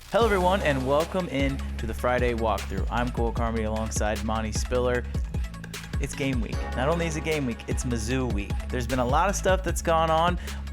Hello, everyone, and welcome in to the Friday walkthrough. I'm Carmody alongside Monte Spiller. It's game week. Not only is it game week, it's Mizzou week. There's been a lot of stuff that's gone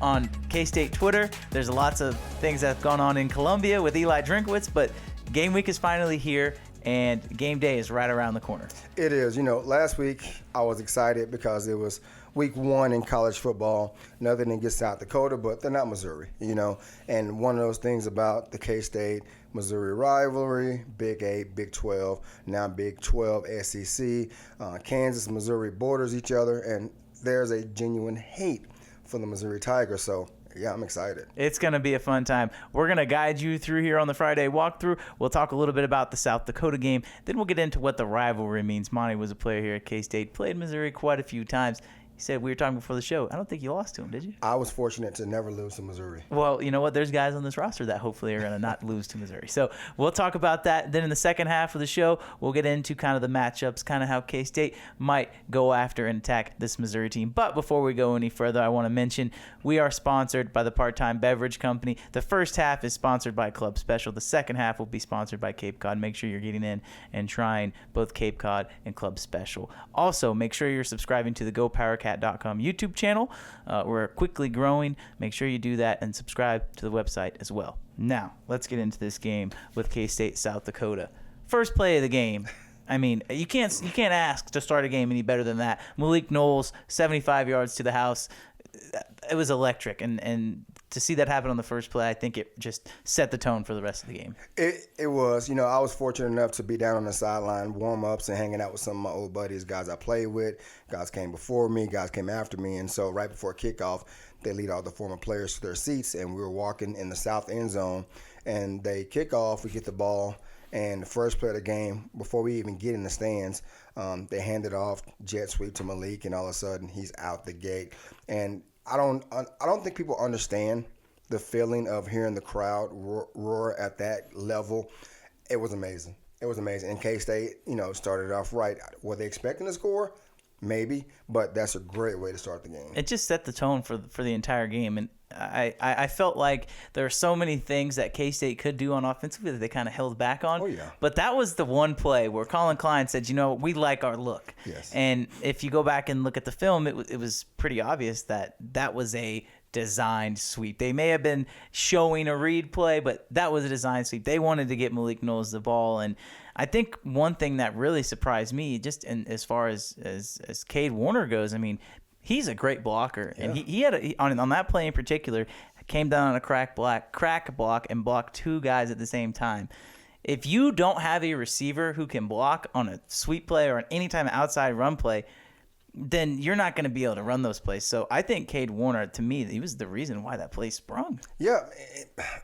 on K-State Twitter. There's lots of things that's gone on in Columbia with Eli Drinkwitz, but game week is finally here, and game day is right around the corner. It is. Last week I was excited because it was week one in college football. Nothing against South Dakota, but they're not Missouri, And one of those things about the K-State Missouri rivalry, Big 8, Big 12, now Big 12 SEC, Kansas, Missouri borders each other, and there's a genuine hate for the Missouri Tigers. So yeah, I'm excited. It's going to be a fun time. We're going to guide you through here on the Friday walkthrough. We'll talk a little bit about the South Dakota game. Then we'll get into what the rivalry means. Monty was a player here at K-State, played Missouri quite a few times. He said, we were talking before the show, I don't think you lost to him, did you? I was fortunate to never lose to Missouri. Well, you know what? There's guys on this roster that hopefully are going to not lose to Missouri. So we'll talk about that. Then in the second half of the show, we'll get into kind of the matchups, kind of how K-State might go after and attack this Missouri team. But before we go any further, I want to mention we are sponsored by the Part-Time Beverage Company. The first half is sponsored by Club Special. The second half will be sponsored by Cape Cod. Make sure you're getting in and trying both Cape Cod and Club Special. Also, make sure you're subscribing to the GoPowerCat.com YouTube channel. We're quickly growing. Make sure you do that and subscribe to the website as well. Now, let's get into this game with K-State South Dakota. First play of the game. I mean, you can't ask to start a game any better than that. Malik Knowles, 75 yards to the house. It was electric, and to see that happen on the first play, I think it just set the tone for the rest of the game. It was. I was fortunate enough to be down on the sideline, warm-ups, and hanging out with some of my old buddies, guys I played with. Guys came before me, guys came after me, and so right before kickoff, they lead all the former players to their seats, and we were walking in the south end zone, and they kick off, we get the ball, and the first play of the game, before we even get in the stands, they hand it off, jet sweep to Malik, and all of a sudden he's out the gate. And I don't think people understand the feeling of hearing the crowd roar at that level. It was amazing. It was amazing. And K-State, started off right. Were they expecting to score? Maybe, but that's a great way to start the game. It just set the tone for the entire game, and I felt like there are so many things that K-State could do on offensively that they kind of held back on. Oh, yeah. But that was the one play where Colin Klein said, we like our look. Yes. And if you go back and look at the film, it was pretty obvious that was a designed sweep. They may have been showing a read play, but that was a designed sweep. They wanted to get Malik Knowles the ball, and I think one thing that really surprised me, just as far as Cade Warner goes, I mean, he's a great blocker, and he had on that play in particular, came down on a crack block and blocked two guys at the same time. If you don't have a receiver who can block on a sweep play or an anytime outside run play, then you're not going to be able to run those plays. So I think Cade Warner, to me, he was the reason why that play sprung. Yeah,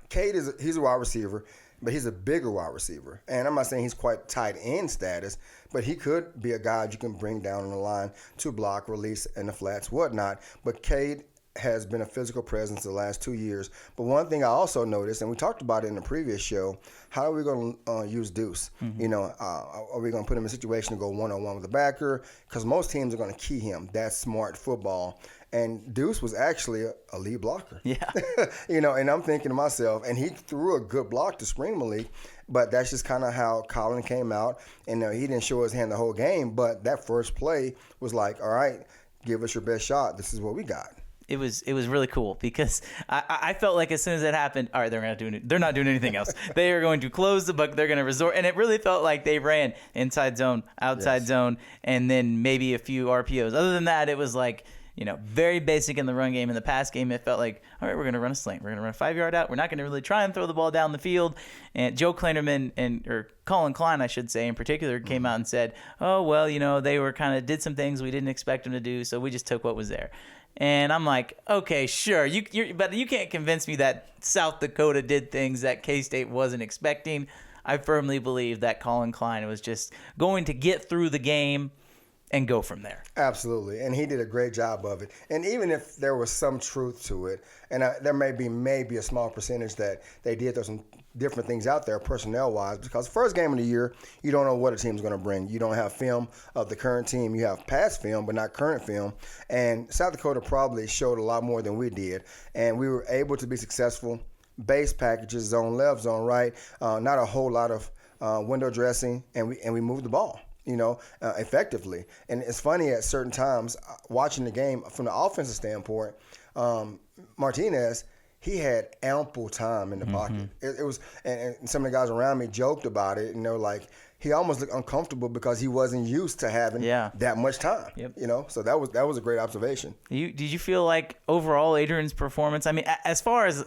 Cade he's a wide receiver, but he's a bigger wide receiver. And I'm not saying he's quite tight end status, but he could be a guy you can bring down on the line to block, release, in the flats, whatnot. But Cade has been a physical presence the last 2 years. But one thing I also noticed, and we talked about it in the previous show, how are we going to use Deuce? Mm-hmm. Are we going to put him in a situation to go one-on-one with the backer? Because most teams are going to key him. That's smart football. And Deuce was actually a lead blocker. Yeah. And I'm thinking to myself, and he threw a good block to spring Malik, but that's just kind of how Colin came out. And he didn't show his hand the whole game, but that first play was like, all right, give us your best shot. This is what we got. It was really cool because I felt like as soon as that happened, all right, they're not doing anything else. They are going to close the book. They're going to resort, and it really felt like they ran inside zone, outside zone, and then maybe a few RPOs. Other than that, it was like very basic in the run game. In the pass game, it felt like, all right, we're going to run a slant. We're going to run a 5-yard out. We're not going to really try and throw the ball down the field. And Joe Kleinerman or Colin Klein, I should say, in particular, came out and said, oh, well, they were did some things we didn't expect them to do, so we just took what was there. And I'm like, okay, sure, but you can't convince me that South Dakota did things that K-State wasn't expecting. I firmly believe that Colin Klein was just going to get through the game and go from there. Absolutely, and he did a great job of it. And even if there was some truth to it, and there may be a small percentage that they did throw some different things out there personnel-wise, because first game of the year, you don't know what a team's going to bring. You don't have film of the current team. You have past film, but not current film. And South Dakota probably showed a lot more than we did, and we were able to be successful base packages, zone left, zone right, not a whole lot of window dressing, and we moved the ball, effectively. And it's funny at certain times watching the game from the offensive standpoint, Martinez, he had ample time in the pocket. It was, and some of the guys around me joked about it, and they were like, he almost looked uncomfortable because he wasn't used to having that much time. So that was a great observation. Did you feel like overall Adrian's performance? I mean, as far as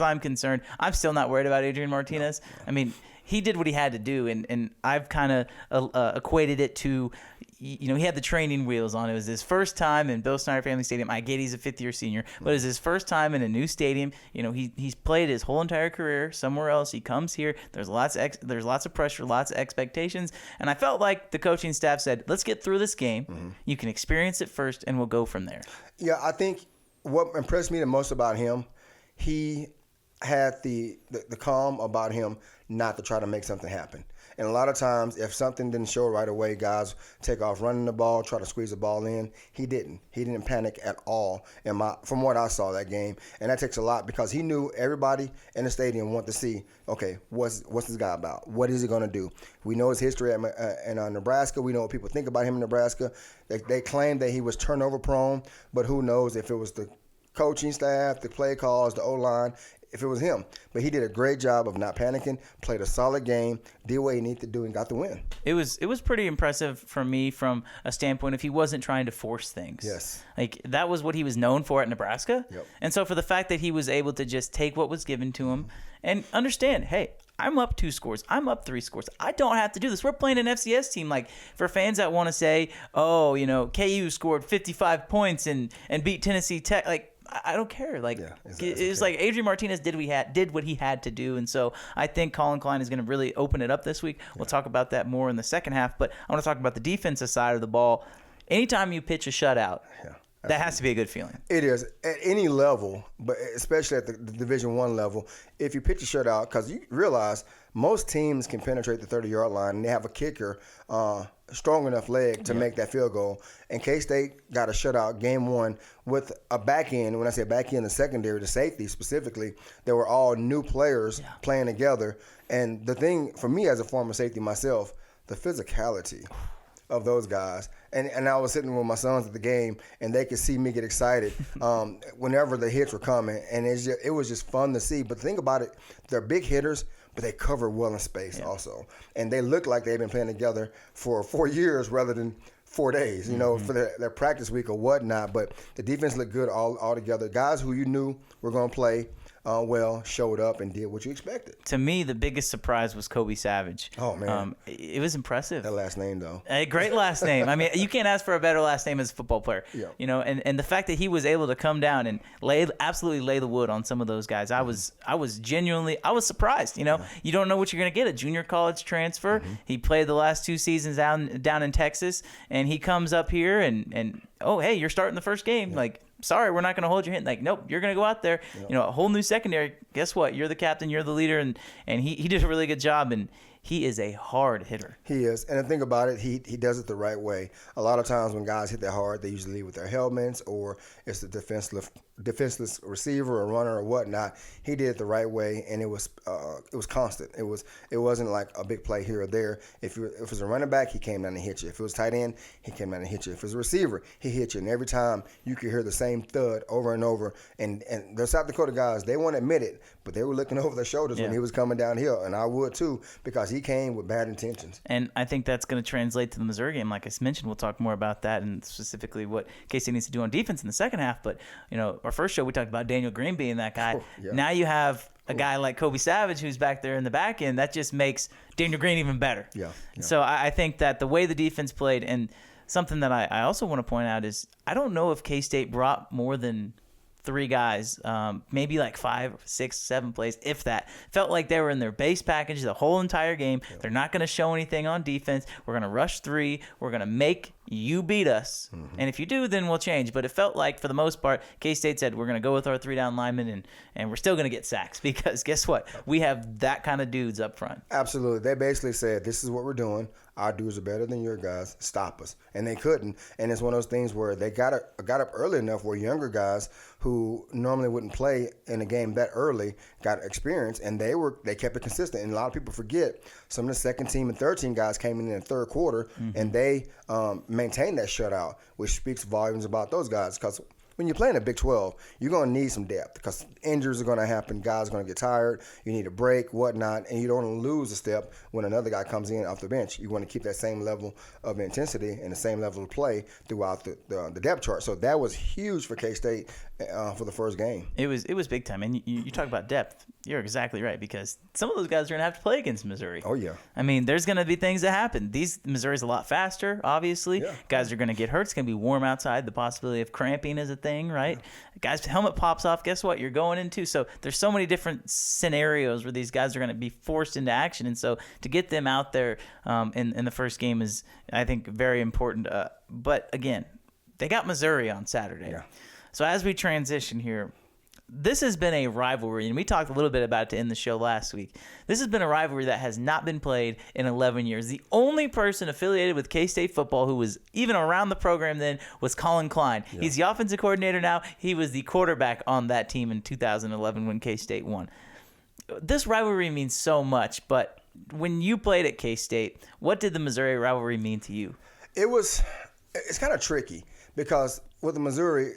I'm concerned, I'm still not worried about Adrian Martinez. No. I mean, he did what he had to do, and I've kind of equated it to, he had the training wheels on. It was his first time in Bill Snyder Family Stadium. I get he's a fifth-year senior, but it's his first time in a new stadium. He's played his whole entire career somewhere else. He comes here. There's lots of pressure, lots of expectations, and I felt like the coaching staff said, "Let's get through this game. You can experience it first, and we'll go from there." Yeah, I think what impressed me the most about him, he had the calm about him not to try to make something happen. And a lot of times, if something didn't show right away, guys take off running the ball, try to squeeze the ball in. He didn't. He didn't panic at all from what I saw that game. And that takes a lot because he knew everybody in the stadium wanted to see, okay, what's this guy about? What is he going to do? We know his history in Nebraska. We know what people think about him in Nebraska. They claim that he was turnover prone, but who knows if it was the coaching staff, the play calls, the O-line, if it was him. But he did a great job of not panicking, played a solid game, did what he needed to do, and got the win. It was pretty impressive for me from a standpoint if he wasn't trying to force things. Yes. Like, that was what he was known for at Nebraska. Yep. And so for the fact that he was able to just take what was given to him and understand, hey, I'm up 2 scores. I'm up 3 scores. I don't have to do this. We're playing an FCS team. Like, for fans that want to say, oh, KU scored 55 points and beat Tennessee Tech, like, I don't care. Like, it was like Adrian Martinez did what he had to do, and so I think Colin Klein is going to really open it up this week. We'll talk about that more in the second half, but I want to talk about the defensive side of the ball. Anytime you pitch a shutout, that has to be a good feeling. It is at any level, but especially at the Division I level. If you pitch a shutout, because you realize most teams can penetrate the 30-yard line, and they have a kicker, strong enough leg to make that field goal. And K-State got a shutout game 1 with a back end. When I say back end, the secondary, the safety specifically, they were all new players playing together. And the thing for me as a former safety myself, the physicality of those guys. And I was sitting with my sons at the game, and they could see me get excited whenever the hits were coming. And it was just fun to see. But the thing about it, they're big hitters, but they cover well in space also. And they look like they've been playing together for 4 years rather than 4 days, for their practice week or whatnot. But the defense looked good all together. Guys who you knew were going to play well showed up and did what you expected. To me, the biggest surprise was Kobe Savage. Oh, man. It was impressive. That last name, though. A great last name. I mean, you can't ask for a better last name as a football player. Yeah. And the fact that he was able to come down and absolutely lay the wood on some of those guys, I was genuinely surprised. You don't know what you're going to get. A junior college transfer. He played the last 2 seasons down in Texas, and he comes up here and oh, hey, you're starting the first game. Like, sorry, we're not going to hold your hand. Like, nope, you're going to go out there. A whole new secondary. Guess what? You're the captain. You're the leader. And he did a really good job. And he is a hard hitter. He is. And the thing about it, he does it the right way. A lot of times when guys hit that hard, they usually lead with their helmets or it's the defenseless receiver or runner or whatnot. He did it the right way, and it was constant. It wasn't like a big play here or there. If it was a running back, he came down and hit you. If it was tight end, he came down and hit you. If it was a receiver, he hit you. And every time you could hear the same thud over and over. And the South Dakota guys, they won't admit it, but they were looking over their shoulders when he was coming downhill, and I would too, because he came with bad intentions. And I think that's going to translate to the Missouri game. Like I mentioned, we'll talk more about that and specifically what K-State needs to do on defense in the second half. But, our first show, we talked about Daniel Green being that guy. Now you have a guy like Kobe Savage who's back there in the back end. That just makes Daniel Green even better. So I think that the way the defense played, and something that I also want to point out is I don't know if K-State brought more than 3 guys, maybe like 5, 6, 7 plays, if that. Felt like they were in their base package the whole entire game. They're not going to show anything on defense. We're going to rush 3. We're going to make you beat us. And if you do, then we'll change. But it felt like, for the most part, K-State said, we're going to go with our 3-down linemen, and we're still going to get sacks because guess what? We have that kind of dudes up front. Absolutely. They basically said, this is what we're doing. our dudes are better than your guys. Stop us. And they couldn't. And it's one of those things where they got up early enough where younger guys who normally wouldn't play in a game that early got experience, and they kept it consistent. And a lot of people forget some of the second team and third team guys came in the third quarter, and they maintained that shutout, which speaks volumes about those guys. Because when you're playing a Big 12, you're going to need some depth because injuries are going to happen. Guys are going to get tired. You need a break, whatnot, and you don't want to lose a step when another guy comes in off the bench. You want to keep that same level of intensity and the same level of play throughout the depth chart. So that was huge for K-State for the first game. It was big time. And you talk about depth. You're exactly right, because some of those guys are going to have to play against Missouri. Oh, yeah. I mean, there's going to be things that happen. Missouri's a lot faster, obviously. Yeah. Guys are going to get hurt. It's going to be warm outside. The possibility of cramping is a thing, right? Yeah. Guys' helmet pops off. Guess what? You're going into. So there's so many different scenarios where these guys are going to be forced into action. And so to get them out there in the first game is, I think, very important. But, again, they got Missouri on Saturday. Yeah. So as we transition here, this has been a rivalry, and we talked a little bit about it to end the show last week. This has been a rivalry that has not been played in 11 years. The only person affiliated with K-State football who was even around the program then was Colin Klein. Yeah. He's the offensive coordinator now. He was the quarterback on that team in 2011 when K-State won. This rivalry means so much, but when you played at K-State, what did the Missouri rivalry mean to you? It's kind of tricky because with the Missouri,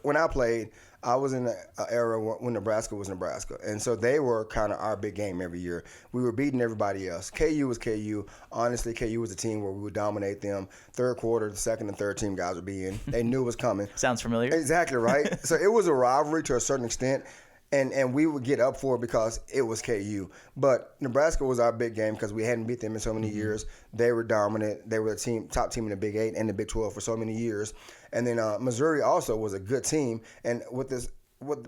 when I played, I was in an era when Nebraska was Nebraska. And so they were kind of our big game every year. We were beating everybody else. KU was KU. Honestly, KU was a team where we would dominate them. Third quarter, the second and third team guys would be in. They knew it was coming. Sounds familiar. Exactly, right? So it was a rivalry to a certain extent. And we would get up for it because it was KU. But Nebraska was our big game because we hadn't beat them in so many years. They were dominant. They were the top team in the Big 8 and the Big 12 for so many years. And then Missouri also was a good team. And with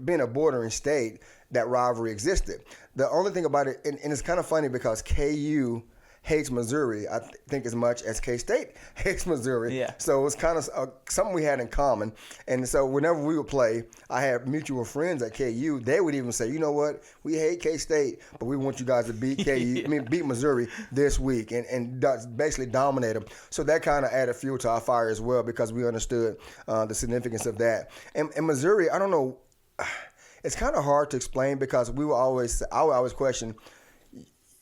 being a bordering state, that rivalry existed. The only thing about it, and it's kind of funny because KU hates Missouri, I think, as much as K-State hates Missouri. Yeah. So it was kind of something we had in common. And so whenever we would play, I had mutual friends at KU. They would even say, you know what, we hate K-State, but we want you guys to beat beat Missouri this week and basically dominate them. So that kind of added fuel to our fire as well because we understood the significance of that. And Missouri, I don't know, it's kind of hard to explain because I would always question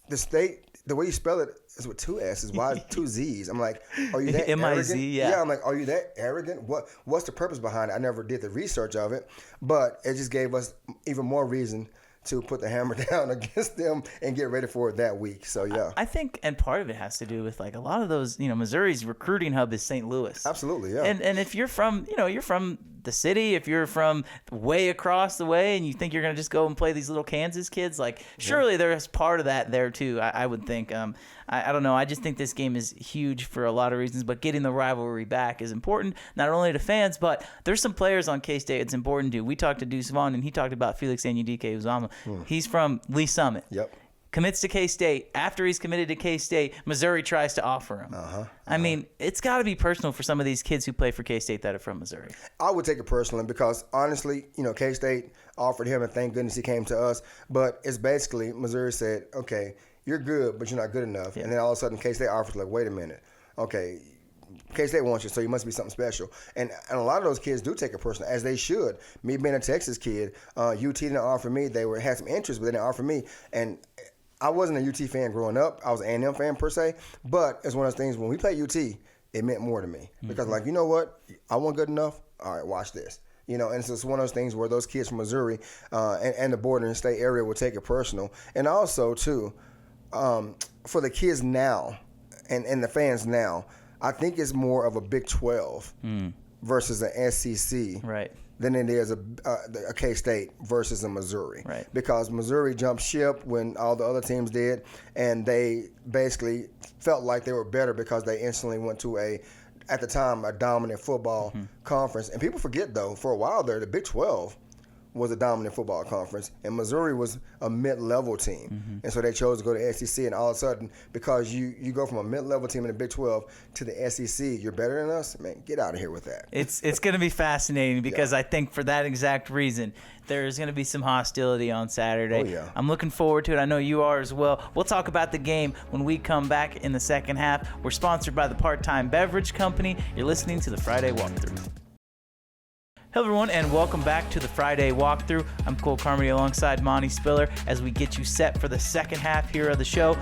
the state. The way you spell it is with two S's. Why two Z's? I'm like, are you that M-I-Z, arrogant? yeah. I'm like, are you that arrogant? What's the purpose behind it? I never did the research of it, but it just gave us even more reason to put the hammer down against them and get ready for it that week. So, yeah. I think, and part of it has to do with, like, a lot of those, Missouri's recruiting hub is St. Louis. Absolutely, yeah. And if you're from, you're from the city, if you're from way across the way and you think you're going to just go and play these little Kansas kids, like, surely there's part of that there, too, I would think. I don't know. I just think this game is huge for a lot of reasons, but getting the rivalry back is important, not only to fans, but there's some players on K-State it's important to. We talked to Deuce Vaughn, and he talked about Felix Anyudike Uzama. He's from Lee Summit. Yep. Commits to K-State. After he's committed to K-State, Missouri tries to offer him. I mean, it's got to be personal for some of these kids who play for K-State that are from Missouri. I would take it personally because, honestly, K-State offered him, and thank goodness he came to us. But it's basically Missouri said, okay, you're good, but you're not good enough. Yeah. And then all of a sudden K-State offers, like, wait a minute. Okay, K-State wants you, so you must be something special. And a lot of those kids do take it personal, as they should. Me being a Texas kid, UT didn't offer me. They had some interest, but they didn't offer me. And I wasn't a UT fan growing up. I was an A&M fan per se. But it's one of those things, when we played UT, it meant more to me. Because, like, you know what? I wasn't good enough. All right, watch this. And so it's one of those things where those kids from Missouri and the bordering state area will take it personal. And also, too, for the kids now and the fans now, I think it's more of a Big 12 versus an SEC than it is a K-State versus a Missouri. Right. Because Missouri jumped ship when all the other teams did, and they basically felt like they were better because they instantly went to at the time, a dominant football conference. And people forget, though, for a while there, the Big 12 was a dominant football conference, and Missouri was a mid-level team. And so they chose to go to SEC, and all of a sudden, because you go from a mid-level team in the Big 12 to the SEC, you're better than us? Man, get out of here with that. It's going to be fascinating because I think for that exact reason, there's going to be some hostility on Saturday. Oh, yeah. I'm looking forward to it. I know you are as well. We'll talk about the game when we come back in the second half. We're sponsored by the Part-Time Beverage Company. You're listening to the Friday Walkthrough. Hello, everyone, and welcome back to the Friday Walkthrough. I'm Cole Carmody alongside Monte Spiller as we get you set for the second half here of the show.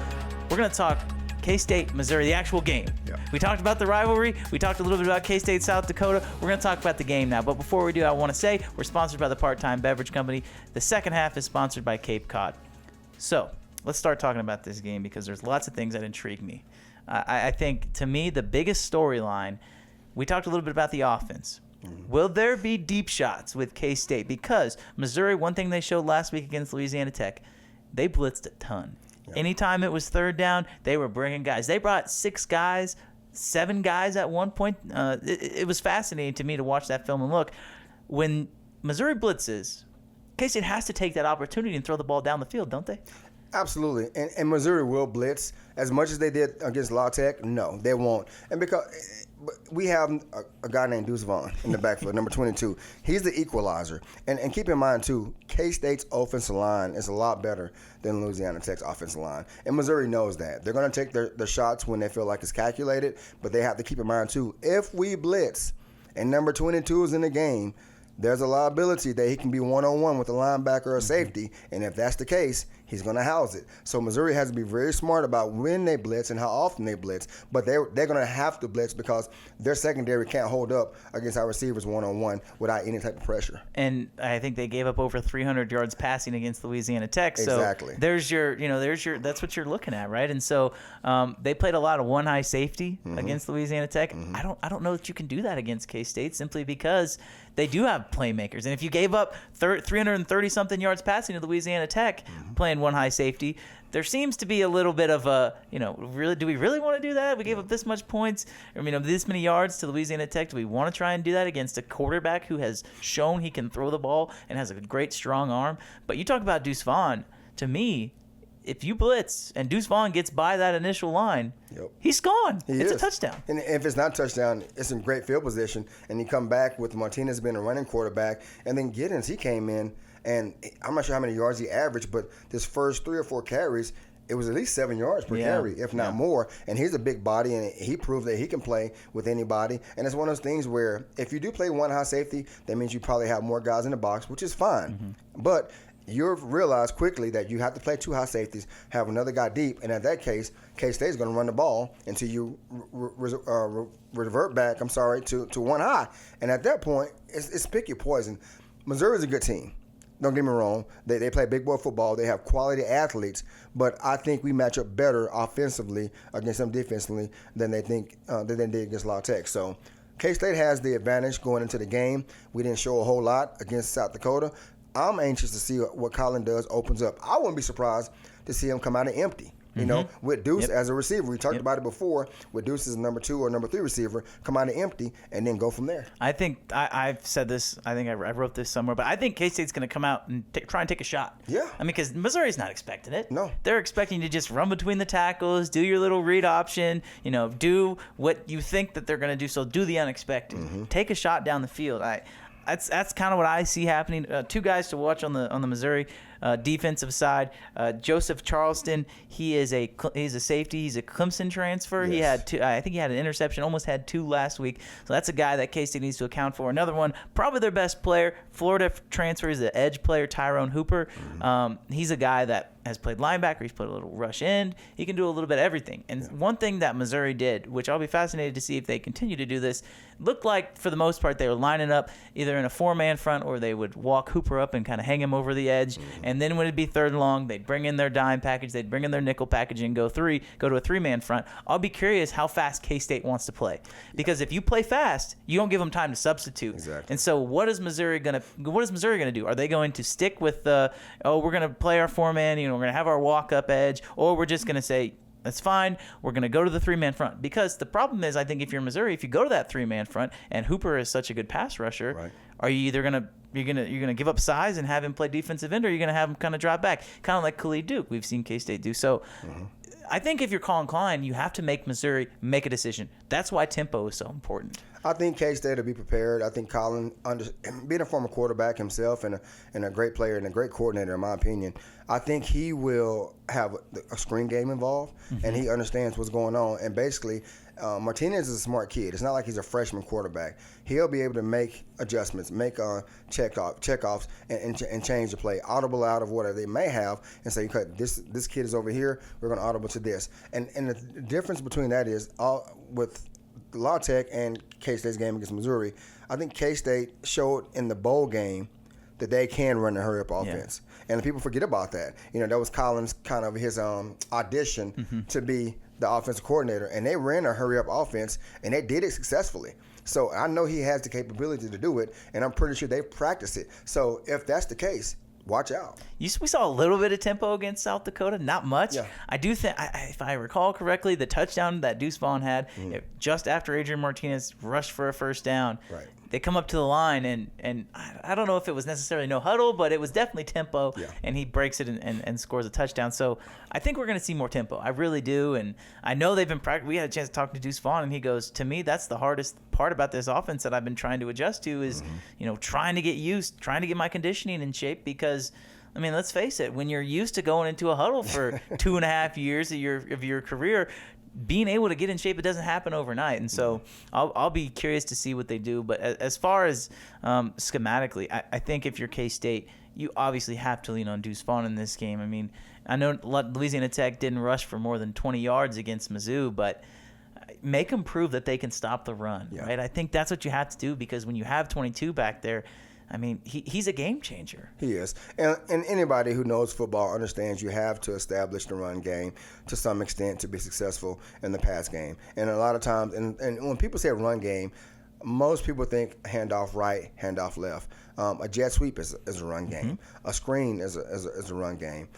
We're going to talk K-State, Missouri, the actual game. Yeah. We talked about the rivalry. We talked a little bit about K-State, South Dakota. We're going to talk about the game now. But before we do, I want to say we're sponsored by the Part-Time Beverage Company. The second half is sponsored by Cape Cod. So let's start talking about this game because there's lots of things that intrigue me. I think, to me, the biggest storyline, we talked a little bit about the offense. Will there be deep shots with K-State? Because Missouri, one thing they showed last week against Louisiana Tech, they blitzed a ton. Yep. Anytime it was third down, they were bringing guys. They brought 6 guys, 7 guys at one point. It was fascinating to me to watch that film and look. When Missouri blitzes, K-State has to take that opportunity and throw the ball down the field, don't they? Absolutely. And Missouri will blitz as much as they did against La Tech. No, they won't. And because we have a guy named Deuce Vaughn in the backfield, number 22. He's the equalizer. And keep in mind, too, K-State's offensive line is a lot better than Louisiana Tech's offensive line. And Missouri knows that. They're going to take their shots when they feel like it's calculated, but they have to keep in mind, too, if we blitz and number 22 is in the game, there's a liability that he can be one-on-one with a linebacker or a safety, and if that's the case, he's going to house it. So Missouri has to be very smart about when they blitz and how often they blitz, but they're going to have to blitz because their secondary can't hold up against our receivers one-on-one without any type of pressure. And I think they gave up over 300 yards passing against Louisiana Tech. So exactly. There's your that's what you're looking at, right? And so they played a lot of one high safety against Louisiana Tech. I don't know that you can do that against K-State simply because they do have playmakers. And if you gave up 330-something yards passing to Louisiana Tech playing one high safety, there seems to be a little bit of a, really, do we really want to do that? We gave up this much points, this many yards to Louisiana Tech. Do we want to try and do that against a quarterback who has shown he can throw the ball and has a great, strong arm? But you talk about Deuce Vaughn. To me, if you blitz and Deuce Vaughn gets by that initial line, he's gone. It's a touchdown. And if it's not a touchdown, it's in great field position. And you come back with Martinez being a running quarterback, and then Giddens, he came in, and I'm not sure how many yards he averaged, but this first 3 or 4 carries, it was at least 7 yards per carry, if not more. And he's a big body, and he proved that he can play with anybody. And it's one of those things where if you do play one high safety, that means you probably have more guys in the box, which is fine. But you'll realize quickly that you have to play 2 high safeties, have another guy deep, and in that case, K-State is going to run the ball until you revert back, to 1 high. And at that point, it's pick your poison. Missouri's a good team. Don't get me wrong. They play big boy football. They have quality athletes, but I think we match up better offensively against them defensively than they did against La Tech. So K-State has the advantage going into the game. We didn't show a whole lot against South Dakota. I'm anxious to see what Colin does opens up. I wouldn't be surprised to see him come out of empty. With Deuce as a receiver. We talked about it before. With Deuce as a number 2 or number 3 receiver, come out of empty and then go from there. I think I've said this. I think I wrote this somewhere, but I think K-State's going to come out and try and take a shot. Yeah. Because Missouri's not expecting it. No. They're expecting you to just run between the tackles, do your little read option, do what you think that they're going to do. So do the unexpected. Take a shot down the field. That's kind of what I see happening. 2 guys to watch on the Missouri defensive side. Joseph Charleston, he's a safety. He's a Clemson transfer. Yes. He had 2. I think he had an interception. Almost had 2 last week. So that's a guy that K-State needs to account for. Another one, probably their best player, Florida transfer, is the edge player Tyrone Hooper. He's a guy that has played linebacker. He's played a little rush end. He can do a little bit of everything. And one thing that Missouri did, which I'll be fascinated to see if they continue to do this, looked like for the most part they were lining up either in a 4-man front or they would walk Hooper up and kind of hang him over the edge. And then when it'd be third and long, they'd bring in their dime package, they'd bring in their nickel package and go to a 3-man front. I'll be curious how fast K-State wants to play. Because if you play fast, you don't give them time to substitute. Exactly. And so what is Missouri going to do? Are they going to stick with we're going to play our 4-man, we're going to have our walk-up edge, or we're just going to say, that's fine, we're going to go to the 3-man front? Because the problem is, I think if you're Missouri, if you go to that 3-man front and Hooper is such a good pass rusher, are you either you're gonna give up size and have him play defensive end, or you're gonna have him kind of drop back, kind of like Khalid Duke we've seen K-State do. So I think if you're Colin Klein, you have to make Missouri make a decision. That's why tempo is so important. I think K-State will be prepared. I think Colin, being a former quarterback himself and a great player and a great coordinator, in my opinion, I think he will have a screen game involved, and he understands what's going on. And basically, Martinez is a smart kid. It's not like he's a freshman quarterback. He'll be able to make adjustments, make checkoffs, and change the play, audible out of whatever they may have, and say, okay, this kid is over here. We're going to audible to this. And the difference between that is with La Tech and K-State's game against Missouri, I think K-State showed in the bowl game that they can run the hurry-up offense. Yeah. And people forget about that. That was Colin's kind of his audition to be the offensive coordinator. And they ran a hurry-up offense, and they did it successfully. So I know he has the capability to do it, and I'm pretty sure they've practiced it. So if that's the case, watch out. We saw a little bit of tempo against South Dakota, not much. Yeah. I do think, if I recall correctly, the touchdown that Deuce Vaughn had just after Adrian Martinez rushed for a first down. Right. They come up to the line, and I don't know if it was necessarily no huddle, but it was definitely tempo, and he breaks it and scores a touchdown. So I think we're going to see more tempo. I really do, and I know they've been practicing. We had a chance to talk to Deuce Vaughn, and he goes, to me, that's the hardest part about this offense that I've been trying to adjust to is, trying to get my conditioning in shape because – I mean, let's face it, when you're used to going into a huddle for 2.5 years of your career, being able to get in shape, it doesn't happen overnight. And so I'll be curious to see what they do. But as far as schematically, I think if you're K-State, you obviously have to lean on Deuce Vaughn in this game. I mean, I know Louisiana Tech didn't rush for more than 20 yards against Mizzou, but make them prove that they can stop the run, right? I think that's what you have to do because when you have 22 back there, I mean, he's a game changer. He is. And anybody who knows football understands you have to establish the run game to some extent to be successful in the pass game. And a lot of times, and when people say run game, most people think handoff right, handoff left. A jet sweep is a run game. A screen is a run game.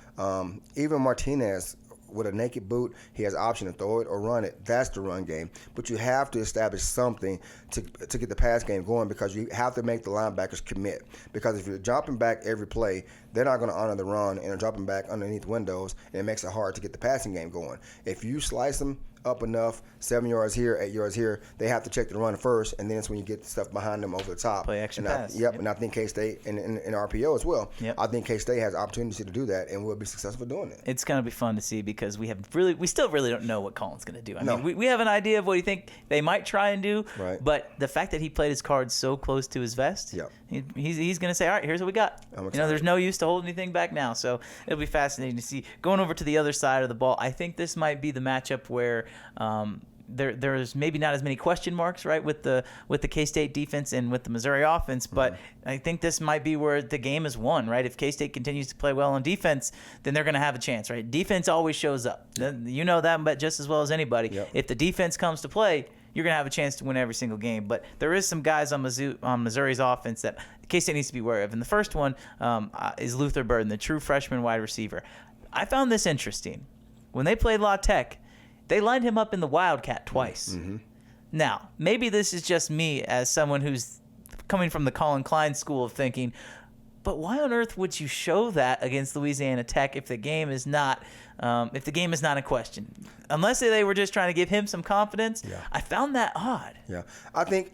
Even Martinez, with a naked boot, he has option to throw it or run it. That's the run game. But you have to establish something to get the pass game going because you have to make the linebackers commit. Because if you're dropping back every play, they're not going to honor the run and are dropping back underneath windows, and it makes it hard to get the passing game going. If you slice them up enough, 7 yards here, 8 yards here, they have to check the run first, and then it's when you get stuff behind them over the top. Play action pass. And I think K-State and RPO as well. Yep. I think K-State has opportunity to do that, and will be successful doing it. It's going to be fun to see because we still really don't know what Colin's going to do. I mean, we have an idea of what you think they might try and do, but the fact that he played his cards so close to his vest, he's going to say, all right, here's what we got. There's no use to hold anything back now, so it'll be fascinating to see. Going over to the other side of the ball, I think this might be the matchup where there's maybe not as many question marks, right, with the K-State defense and with the Missouri offense, but I think this might be where the game is won, right? If K-State continues to play well on defense, then they're going to have a chance, right? Defense always shows up. You know that but just as well as anybody. Yep. If the defense comes to play, you're going to have a chance to win every single game. But there is some guys on Missouri's offense that K-State needs to be aware of. And the first one is Luther Burden, the true freshman wide receiver. I found this interesting. When they played La Tech, they lined him up in the Wildcat twice. Now, maybe this is just me as someone who's coming from the Colin Klein school of thinking, but why on earth would you show that against Louisiana Tech if the game is not in question? Unless they were just trying to give him some confidence. I found that odd. Yeah, I think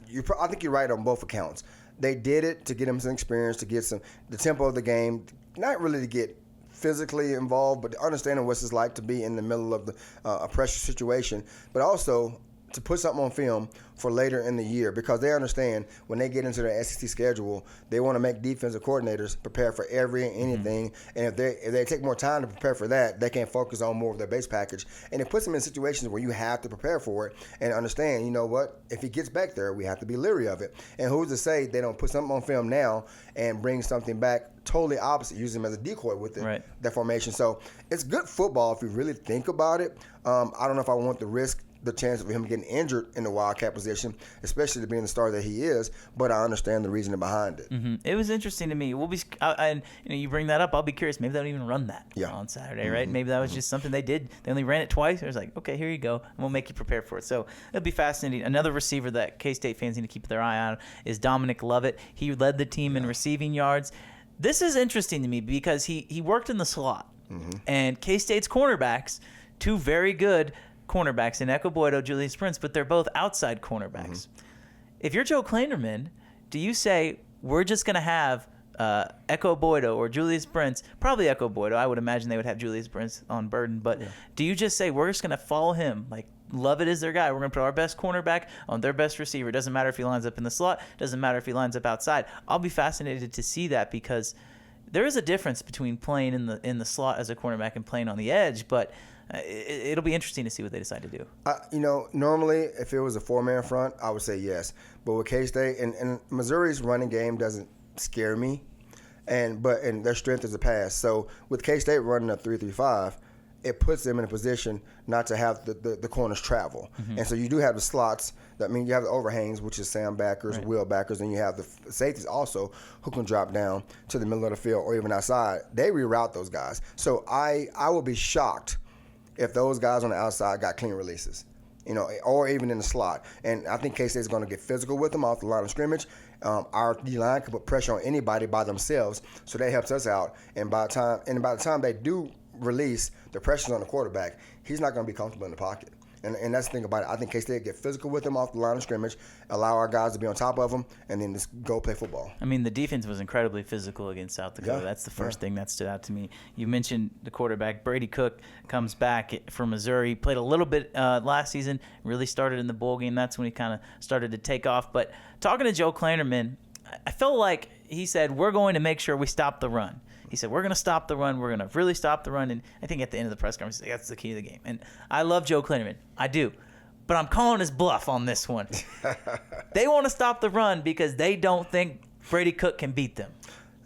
you're right on both accounts. They did it to get him some experience, to get the tempo of the game, not really to get physically involved, but understanding what it's like to be in the middle of a pressure situation, but also to put something on film for later in the year because they understand when they get into their SEC schedule, they want to make defensive coordinators prepare for anything. And if they take more time to prepare for that, they can focus on more of their base package. And it puts them in situations where you have to prepare for it and understand, you know what, if he gets back there, we have to be leery of it. And who's to say they don't put something on film now and bring something back totally opposite, use him as a decoy with that formation. So it's good football if you really think about it. I don't know if I want the risk the chance of him getting injured in the Wildcat position, especially to being the star that he is. But I understand the reasoning behind it. Mm-hmm. It was interesting to me. We'll be, and you bring that up. I'll be curious. Maybe they don't even run that on Saturday, right? Maybe that was just something they did. They only ran it twice. It was like, okay, here you go, and we'll make you prepare for it. So it'll be fascinating. Another receiver that K-State fans need to keep their eye on is Dominic Lovett. He led the team in receiving yards. This is interesting to me because he worked in the slot, and K-State's cornerbacks, two very good cornerbacks in Echo Boydo, Julius Prince, but they're both outside cornerbacks. If you're Joe Klanderman, do you say we're just going to have Echo Boydo or Julius Prince, probably Echo Boydo, I would imagine they would have Julius Prince on burden, but do you just say we're just going to follow him? Like, Lovett is their guy. We're going to put our best cornerback on their best receiver. Doesn't matter if he lines up in the slot. Doesn't matter if he lines up outside. I'll be fascinated to see that because there is a difference between playing in the slot as a cornerback and playing on the edge, but it'll be interesting to see what they decide to do. Normally, if it was a four-man front, I would say yes. But with K-State, and Missouri's running game doesn't scare me, and their strength is a pass. So with K-State running a 3-3-5, it puts them in a position not to have the corners travel. And so you do have the slots. That means you have the overhangs, which is Sam backers, wheel backers, and you have the safeties also who can drop down to the middle of the field or even outside. They reroute those guys. So I will be shocked if those guys on the outside got clean releases, or even in the slot. And I think K-State is going to get physical with them off the line of scrimmage. Our D-line can put pressure on anybody by themselves, so that helps us out. And by the time they do release, the pressure's on the quarterback. He's not going to be comfortable in the pocket. And that's the thing about it. I think K-State get physical with them off the line of scrimmage, allow our guys to be on top of them, and then just go play football. I mean, the defense was incredibly physical against South Dakota. Yeah. That's the first thing that stood out to me. You mentioned the quarterback. Brady Cook comes back from Missouri. Played a little bit last season, really started in the bowl game. That's when he kind of started to take off. But talking to Joe Klanderman, I felt like he said, we're going to make sure we stop the run. He said, we're going to stop the run. We're going to really stop the run. And I think at the end of the press conference, he said, that's the key to the game. And I love Joe Klanderman. I do. But I'm calling his bluff on this one. They want to stop the run because they don't think Brady Cook can beat them.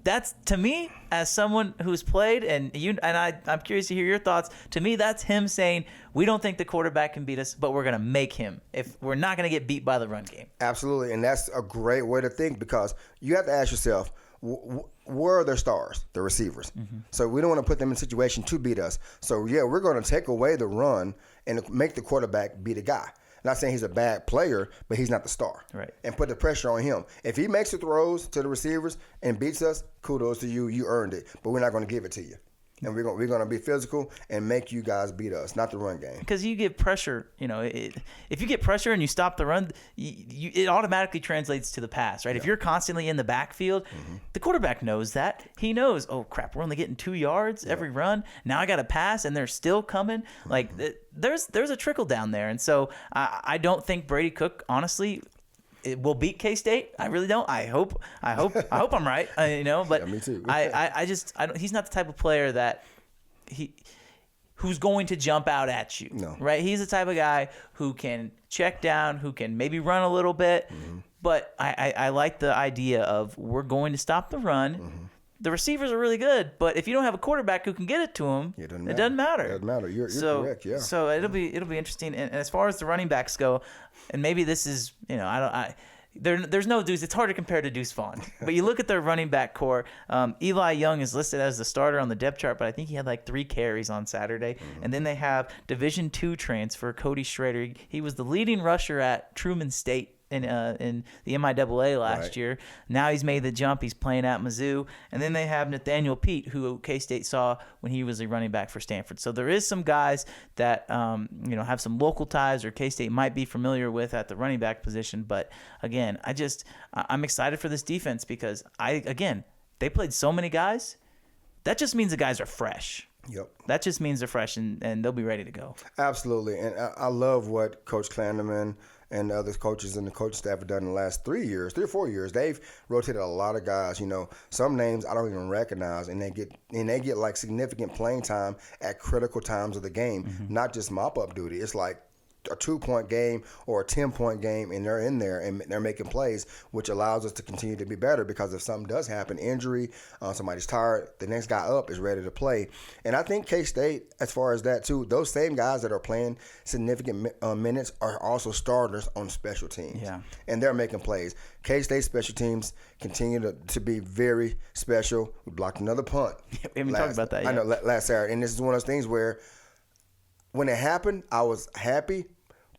That's, to me, as someone who's played, I'm curious to hear your thoughts. To me, that's him saying, we don't think the quarterback can beat us, but we're going to make him. If we're not going to get beat by the run game. Absolutely. And that's a great way to think because you have to ask yourself, where are their stars, the receivers? So we don't want to put them in a situation to beat us. So, we're going to take away the run and make the quarterback be the guy. Not saying he's a bad player, but he's not the star. Right. And put the pressure on him. If he makes the throws to the receivers and beats us, kudos to you. You earned it. But we're not going to give it to you. And we're going to be physical and make you guys beat us, not the run game. Because you get pressure, if you get pressure and you stop the run, it automatically translates to the pass, right? Yeah. If you're constantly in the backfield, the quarterback knows that. He knows, oh, crap, we're only getting 2 yards every run. Now I got to pass, and they're still coming. Like, there's a trickle down there. And so I don't think Brady Cook, honestly, it will beat K-State. I really don't. I hope I'm right. But yeah, me too. He's not the type of player that who's going to jump out at you. No. Right? He's the type of guy who can check down, who can maybe run a little bit. But I like the idea of we're going to stop the run. The receivers are really good, but if you don't have a quarterback who can get it to him, it doesn't matter. It doesn't matter. You're correct. Yeah. So it'll be interesting. And as far as the running backs go, and maybe this is there's no Deuce. It's hard to compare to Deuce Vaughn, but you look at their running back core. Eli Young is listed as the starter on the depth chart, but I think he had like 3 carries on Saturday. And then they have Division II transfer Cody Schrader. He was the leading rusher at Truman State in the MIAA last year. Now he's made the jump. He's playing at Mizzou. And then they have Nathaniel Pete, who K-State saw when he was a running back for Stanford. So there is some guys that have some local ties or K-State might be familiar with at the running back position. But again, I'm excited for this defense because they played so many guys. That just means the guys are fresh. Yep. That just means they're fresh and they'll be ready to go. Absolutely. And I love what Coach Klanderman and other coaches and the coach staff have done in the last 3 or 4 years. They've rotated a lot of guys. Some names I don't even recognize, and they get like significant playing time at critical times of the game, not just mop up duty. It's like a 2-point game or a 10-point game, and they're in there and they're making plays, which allows us to continue to be better, because if something does happen, injury, somebody's tired, the next guy up is ready to play. And I think K-State, as far as that too, those same guys that are playing significant minutes are also starters on special teams. Yeah. And they're making plays. K-State special teams continue to be very special. We blocked another punt. We haven't talked about that yet. I know, last Saturday. And this is one of those things where when it happened, I was happy,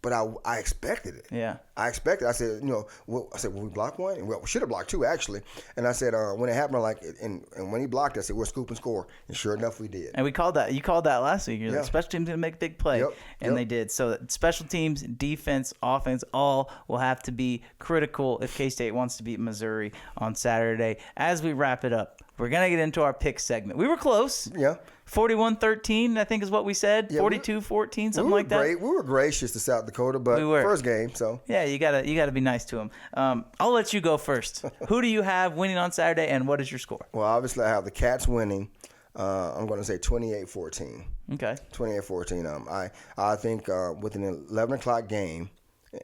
but I expected it. Yeah. I expected. I said, will we block one? Well, we should have blocked two, actually. And I said, when it happened, and when he blocked, I said, we'll scoop and score. And sure enough, we did. And we called that. You called that last week. You're like, special teams going to make a big play. And they did. So special teams, defense, offense, all will have to be critical if K-State wants to beat Missouri on Saturday. As we wrap it up, we're going to get into our pick segment. We were close. Yeah. 41-13, I think is what we said. Yeah, 42-14, something like that. We were gracious to South Dakota, but first game, so. Yeah, you gotta be nice to them. I'll let you go first. Who do you have winning on Saturday, and what is your score? Well, obviously I have the Cats winning. I'm going to say 28-14. Okay. 28-14. I think with an 11 o'clock game,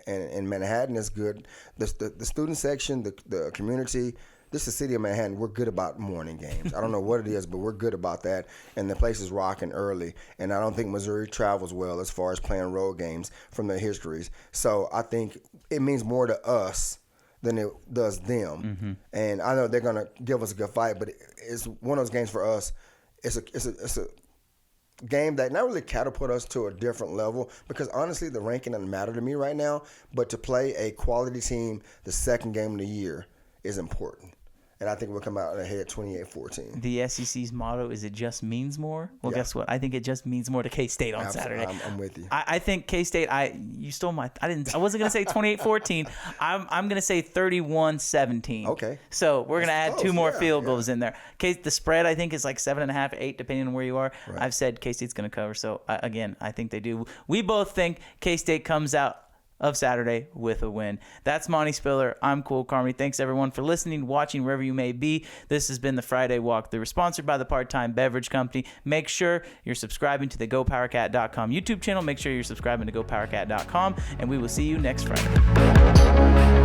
and Manhattan is good. The student section, the community. This is the city of Manhattan. We're good about morning games. I don't know what it is, but we're good about that. And the place is rocking early. And I don't think Missouri travels well as far as playing road games from their histories. So I think it means more to us than it does them. Mm-hmm. And I know they're going to give us a good fight, but it's one of those games for us. It's a game that not really catapult us to a different level, because honestly the ranking doesn't matter to me right now. But to play a quality team the second game of the year is important. And I think we'll come out ahead 28-14. The SEC's motto is, it just means more? Well, guess what? I think it just means more to K-State on Saturday. I'm with you. I think K-State, you stole my, I wasn't going to say 28-14. I'm going to say 31-17. Okay. So we're going to add two more field goals in there. The spread, I think, is like 7.5, 8, depending on where you are. Right. I've said K-State's going to cover. So, again, I think they do. We both think K-State comes out of Saturday with a win. That's Monte Spiller. I'm Cool Carmody. Thanks everyone for listening, watching, wherever you may be. This has been the Friday Walkthrough, sponsored by the Part-Time Beverage Company. Make sure you're subscribing to the GoPowerCat.com YouTube channel. Make sure you're subscribing to GoPowerCat.com, and we will see you next Friday.